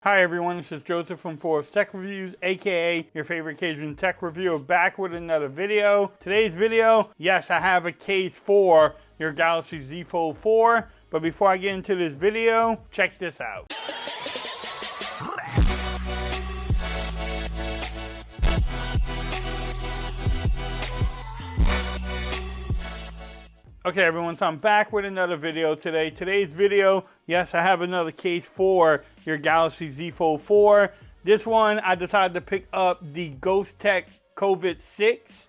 Hi everyone, this is Joseph from Forbes Tech Reviews, aka your favorite Cajun tech reviewer, back with another video. Today's video, yes, I have a case for your Galaxy Z Fold 4, but before I get into this video, check this out. Okay everyone, so I'm back with another video today. Today's video, yes, I have another case for your Galaxy Z Fold 4. This one, I decided to pick up the Ghostek Covert 6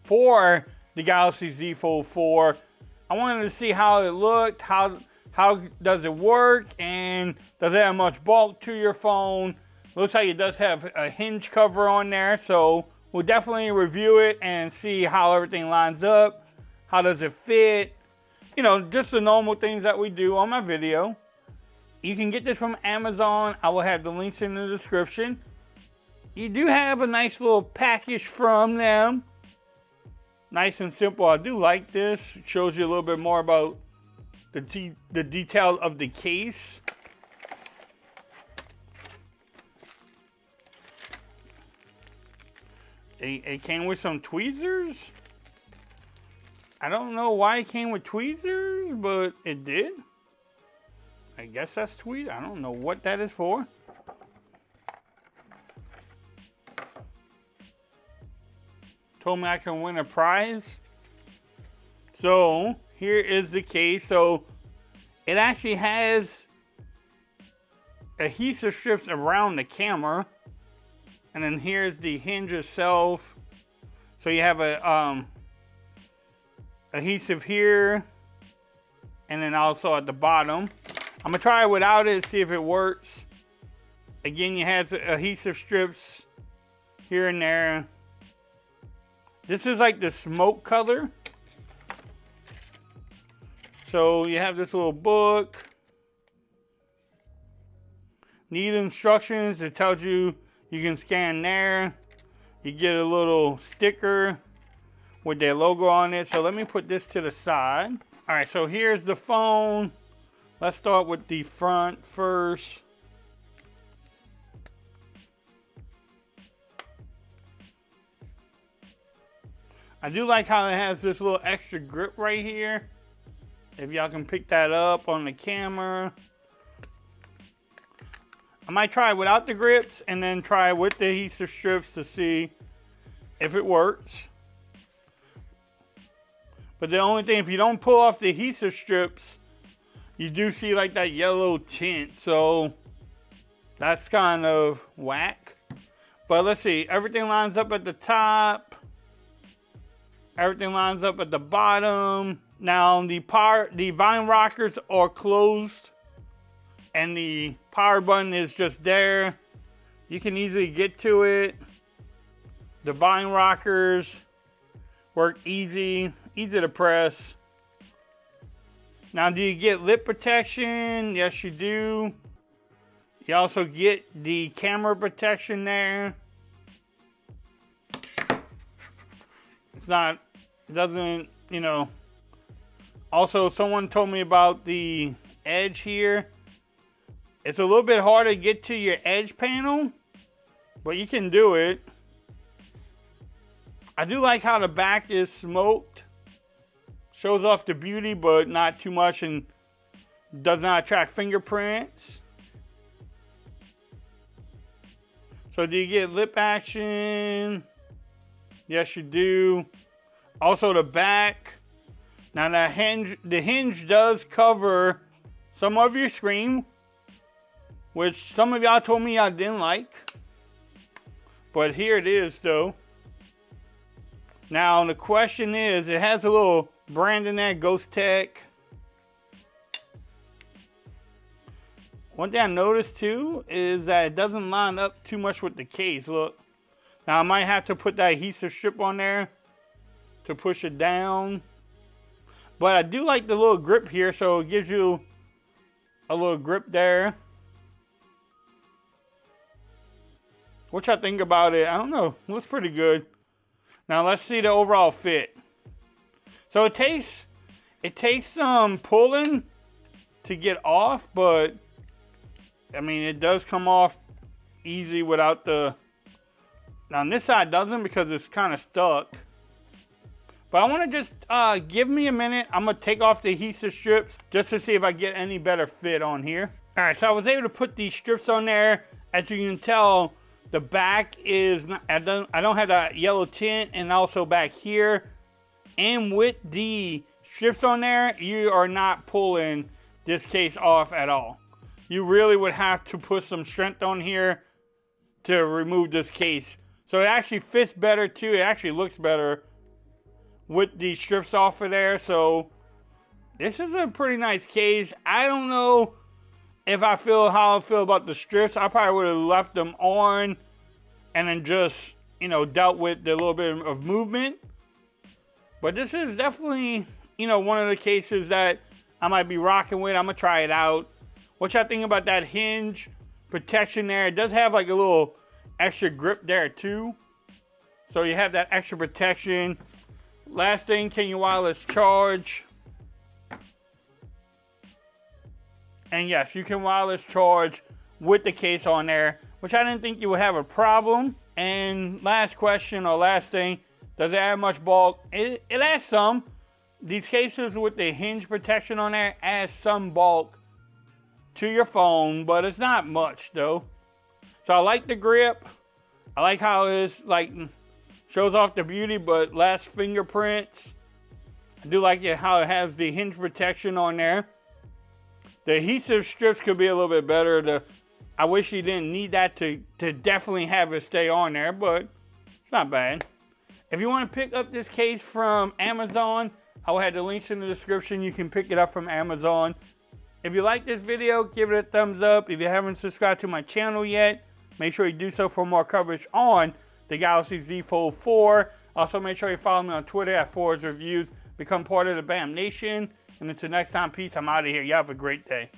for the Galaxy Z Fold 4. I wanted to see how it looked, how does it work, and does it have much bulk to your phone. Looks like it does have a Hinge cover on there, so we'll definitely review it and see how everything lines up. How does it fit? You know, just the normal things that we do on my video. You can get this from Amazon. I will have the links in the description. You do have a nice little package from them. Nice and simple. I do like this. It shows you a little bit more about the detail of the case. It came with some tweezers. I don't know why it came with tweezers, but it did. I guess that's tweezers. I don't know what that is for. Told me I can win a prize. So here is the case. So it actually has adhesive strips around the camera. And then here's the hinge itself. So you have a adhesive here, and then also at the bottom. I'm gonna try it without it, see if it works. Again, you have adhesive strips here and there. This is like the smoke color. So you have this little book. Need instructions. It tells you can scan there. You get a little sticker with their logo on it. So let me put this to the side. All right, so here's the phone. Let's start with the front first. I do like how it has this little extra grip right here. If y'all can pick that up on the camera. I might try it without the grips and then try it with the adhesive strips to see if it works. But the only thing, if you don't pull off the adhesive strips, you do see like that yellow tint. So that's kind of whack. But let's see, everything lines up at the top. Everything lines up at the bottom. Now the Vine rockers are closed and the power button is just there. You can easily get to it. The Vine rockers work easy to press. Now, do you get lip protection? Yes, you do. You also get the camera protection there. It doesn't, you know. Also, someone told me about the edge here. It's a little bit hard to get to your edge panel, but you can do it. I do like how the back is smoked. Shows off the beauty, but not too much, and does not attract fingerprints. So do you get lip action? Yes, you do. Also the back. Now the hinge does cover some of your screen, which some of y'all told me y'all didn't like. But here it is though. Now the question is, it has a little brand in there, Ghostek. One thing I noticed too is that it doesn't line up too much with the case. Look. Now I might have to put that adhesive strip on there to push it down. But I do like the little grip here, so it gives you a little grip there. What y'all think about it? I don't know. It looks pretty good. Now let's see the overall fit. So it takes some pulling to get off, but I mean, it does come off easy without the... Now on this side doesn't because it's kind of stuck. But I want to just give me a minute. I'm going to take off the adhesive strips just to see if I get any better fit on here. All right, so I was able to put these strips on there. As you can tell, the back is not, I don't have that yellow tint, and also back here. And with the strips on there, you are not pulling this case off at all. You really would have to put some strength on here to remove this case. So it actually fits better too. It actually looks better with the strips off of there. So this is a pretty nice case. I don't know if I feel how I feel about the strips. I probably would have left them on and then just, you know, dealt with the little bit of movement. But this is definitely, you know, one of the cases that I might be rocking with. I'm gonna try it out. What y'all think about that hinge protection there? It does have like a little extra grip there too. So you have that extra protection. Last thing, can you wireless charge? And yes, you can wireless charge with the case on there, which I didn't think you would have a problem. And last question or last thing, does it add much bulk? It adds some. These cases with the hinge protection on there add some bulk to your phone, but it's not much though. So I like the grip. I like how it's like shows off the beauty but less fingerprints. I do like it how it has the hinge protection on there. The adhesive strips could be a little bit better. I wish you didn't need that to definitely have it stay on there, but it's not bad. If you want to pick up this case from Amazon, I will have the links in the description. You can pick it up from Amazon. If you like this video, give it a thumbs up. If you haven't subscribed to my channel yet, make sure you do so for more coverage on the Galaxy Z Fold 4. Also, make sure you follow me on Twitter at Forwards Reviews. Become part of the BAM Nation. And until next time, peace. I'm out of here. You have a great day.